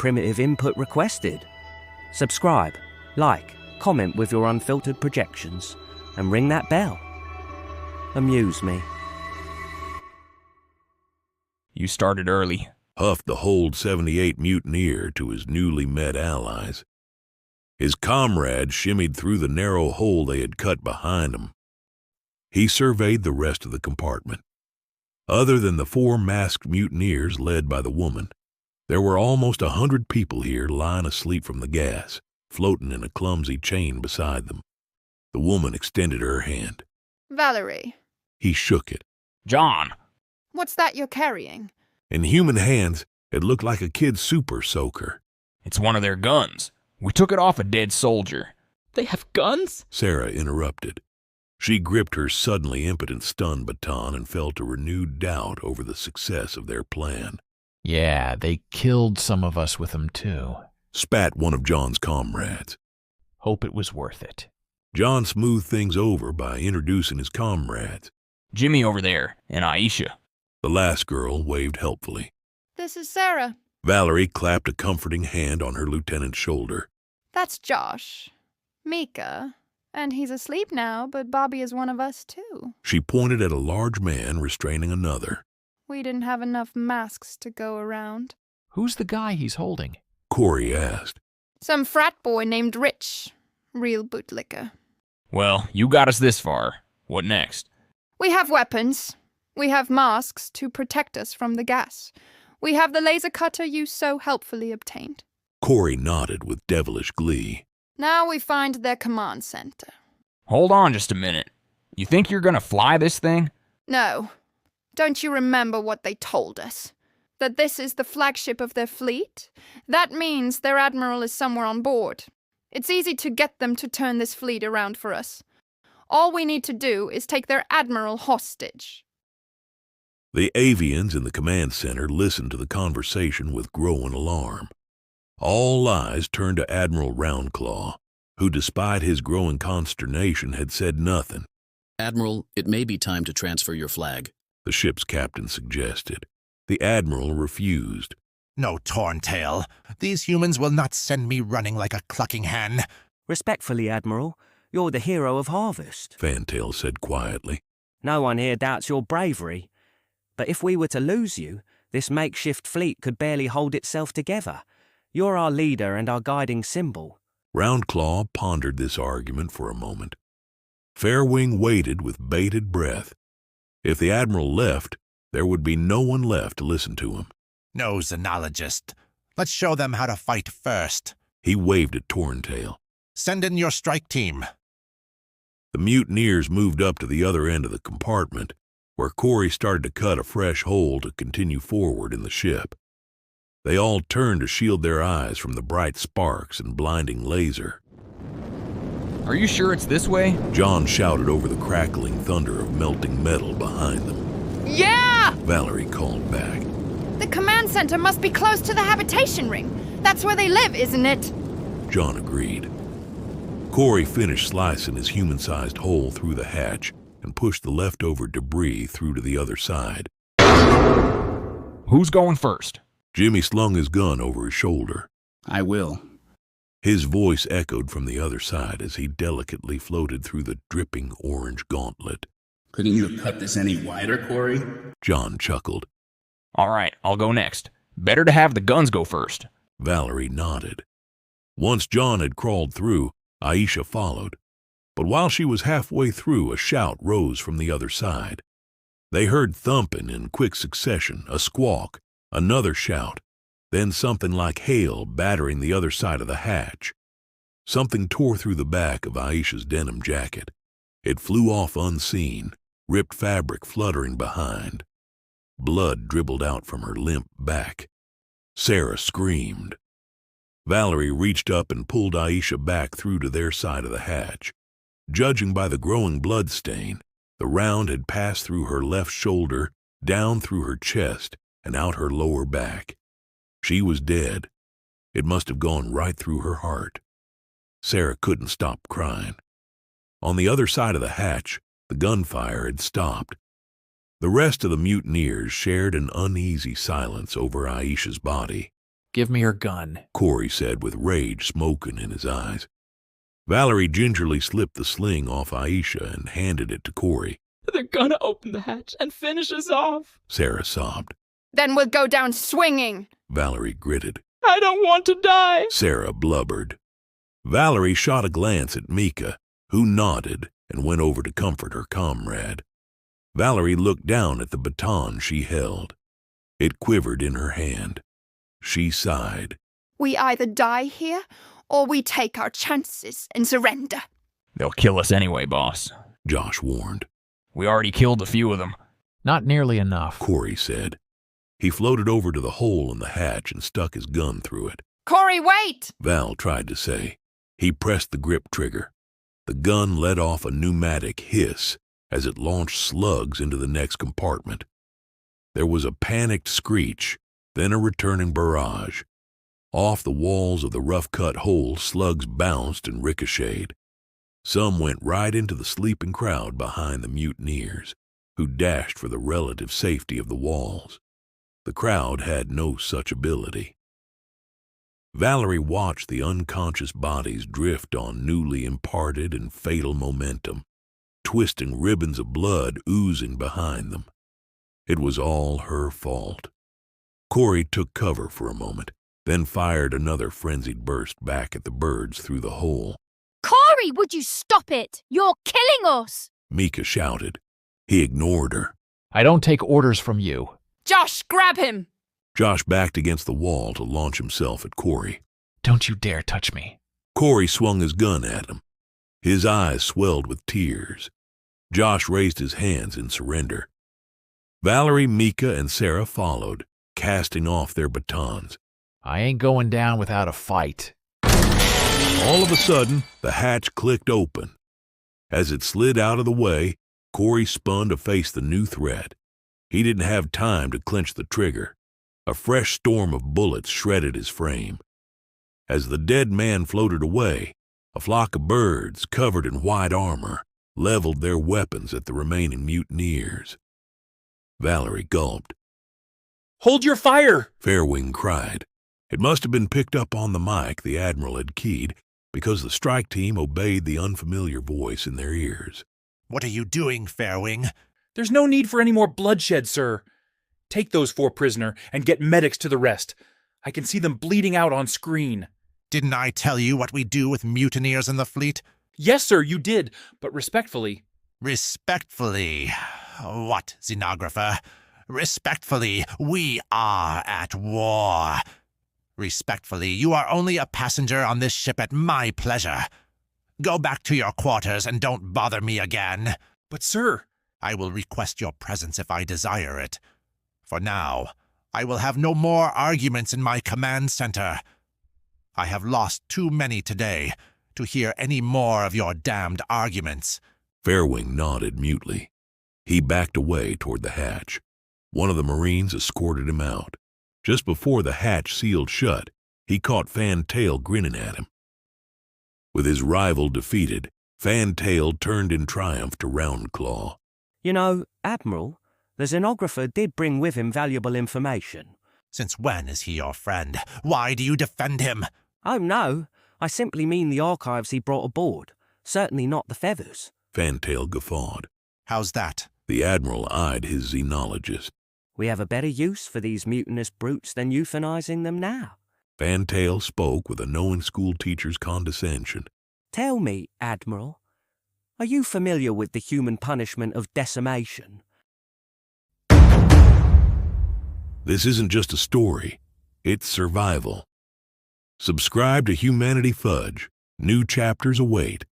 primitive input requested. Subscribe, like, comment with your unfiltered projections, and ring that bell. Amuse me. You started early, huffed the Hold 78 mutineer to his newly met allies. His comrades shimmied through the narrow hole they had cut behind him. He surveyed the rest of the compartment. Other than the 4 masked mutineers led by the woman, there were almost 100 people here lying asleep from the gas, floating in a clumsy chain beside them. The woman extended her hand. Valerie. He shook it. John. What's that you're carrying? In human hands, it looked like a kid's super soaker. It's one of their guns. We took it off a dead soldier. They have guns? Sarah interrupted. She gripped her suddenly impotent stun baton and felt a renewed doubt over the success of their plan. Yeah, they killed some of us with them too. Spat one of John's comrades. Hope it was worth it. John smoothed things over by introducing his comrades. Jimmy over there, and Aisha. The last girl waved helpfully. This is Sarah. Valerie clapped a comforting hand on her lieutenant's shoulder. That's Josh. Mika. And he's asleep now, but Bobby is one of us too. She pointed at a large man restraining another. We didn't have enough masks to go around. Who's the guy he's holding? Corey asked. Some frat boy named Rich. Real bootlicker. Well, you got us this far. What next? We have weapons. We have masks to protect us from the gas. We have the laser cutter you so helpfully obtained. Corey nodded with devilish glee. Now we find their command center. Hold on just a minute. You think you're gonna fly this thing? No. Don't you remember what they told us? That this is the flagship of their fleet? That means their admiral is somewhere on board. It's easy to get them to turn this fleet around for us. All we need to do is take their admiral hostage. The avians in the command center listened to the conversation with growing alarm. All eyes turned to Admiral Roundclaw, who, despite his growing consternation, had said nothing. Admiral, it may be time to transfer your flag, the ship's captain suggested. The Admiral refused. No, Torntail. These humans will not send me running like a clucking hen. Respectfully, Admiral, you're the hero of Harvest, Fantail said quietly. No one here doubts your bravery. But if we were to lose you, this makeshift fleet could barely hold itself together. You're our leader and our guiding symbol. Roundclaw pondered this argument for a moment. Fairwing waited with bated breath. If the Admiral left, there would be no one left to listen to him. No, Xenologist. Let's show them how to fight first. He waved at Torntail. Send in your strike team. The mutineers moved up to the other end of the compartment, where Corey started to cut a fresh hole to continue forward in the ship. They all turned to shield their eyes from the bright sparks and blinding laser. Are you sure it's this way? John shouted over the crackling thunder of melting metal behind them. Yeah! Valerie called back. The command center must be close to the habitation ring. That's where they live, isn't it? John agreed. Corey finished slicing his human-sized hole through the hatch and pushed the leftover debris through to the other side. Who's going first? Jimmy slung his gun over his shoulder. I will. His voice echoed from the other side as he delicately floated through the dripping orange gauntlet. Couldn't you have cut this any wider, Corey? John chuckled. All right, I'll go next. Better to have the guns go first. Valerie nodded. Once John had crawled through, Aisha followed. But while she was halfway through, a shout rose from the other side. They heard thumping in quick succession, a squawk, another shout, then something like hail battering the other side of the hatch. Something tore through the back of Aisha's denim jacket. It flew off unseen, ripped fabric fluttering behind. Blood dribbled out from her limp back. Sarah screamed. Valerie reached up and pulled Aisha back through to their side of the hatch. Judging by the growing blood stain, the round had passed through her left shoulder, down through her chest, and out her lower back. She was dead. It must have gone right through her heart. Sarah couldn't stop crying. On the other side of the hatch, the gunfire had stopped. The rest of the mutineers shared an uneasy silence over Aisha's body. Give me her gun. Corey said with rage smoking in his eyes. Valerie gingerly slipped the sling off Aisha and handed it to Corey. They're gonna open the hatch and finish us off, Sarah sobbed. Then we'll go down swinging. Valerie gritted. I don't want to die. Sarah blubbered. Valerie shot a glance at Mika, who nodded and went over to comfort her comrade. Valerie looked down at the baton she held. It quivered in her hand. She sighed. We either die here, or we take our chances and surrender. They'll kill us anyway, boss. Josh warned. We already killed a few of them. Not nearly enough. Corey said. He floated over to the hole in the hatch and stuck his gun through it. Corey, wait! Val tried to say. He pressed the grip trigger. The gun let off a pneumatic hiss as it launched slugs into the next compartment. There was a panicked screech, then a returning barrage. Off the walls of the rough-cut hole, slugs bounced and ricocheted. Some went right into the sleeping crowd behind the mutineers, who dashed for the relative safety of the walls. The crowd had no such ability. Valerie watched the unconscious bodies drift on newly imparted and fatal momentum, twisting ribbons of blood oozing behind them. It was all her fault. Corey took cover for a moment, then fired another frenzied burst back at the birds through the hole. Corey, would you stop it? You're killing us! Mika shouted. He ignored her. I don't take orders from you. Josh, grab him! Josh backed against the wall to launch himself at Corey. Don't you dare touch me. Corey swung his gun at him. His eyes swelled with tears. Josh raised his hands in surrender. Valerie, Mika, and Sarah followed, casting off their batons. I ain't going down without a fight. All of a sudden, the hatch clicked open. As it slid out of the way, Corey spun to face the new threat. He didn't have time to clench the trigger. A fresh storm of bullets shredded his frame. As the dead man floated away, a flock of birds, covered in white armor, leveled their weapons at the remaining mutineers. Valerie gulped. Hold your fire! Fairwing cried. It must have been picked up on the mic the Admiral had keyed, because the strike team obeyed the unfamiliar voice in their ears. What are you doing, Fairwing? There's no need for any more bloodshed, sir. Take those 4 prisoner and get medics to the rest. I can see them bleeding out on screen. Didn't I tell you what we do with mutineers in the fleet? Yes, sir, you did, but respectfully. Respectfully. What, Xenographer? Respectfully, we are at war. Respectfully, you are only a passenger on this ship at my pleasure. Go back to your quarters and don't bother me again. But, sir... I will request your presence if I desire it. For now, I will have no more arguments in my command center. I have lost too many today to hear any more of your damned arguments. Fairwing nodded mutely. He backed away toward the hatch. One of the Marines escorted him out. Just before the hatch sealed shut, he caught Fantail grinning at him. With his rival defeated, Fantail turned in triumph to Roundclaw. You know, Admiral, the Xenographer did bring with him valuable information. Since when is he your friend? Why do you defend him? Oh, no. I simply mean the archives he brought aboard. Certainly not the feathers. Fantail guffawed. How's that? The Admiral eyed his xenologist. We have a better use for these mutinous brutes than euthanizing them now. Fantail spoke with a knowing schoolteacher's condescension. Tell me, Admiral, are you familiar with the human punishment of decimation? This isn't just a story, it's survival. Subscribe to Humanity Fudge. New chapters await.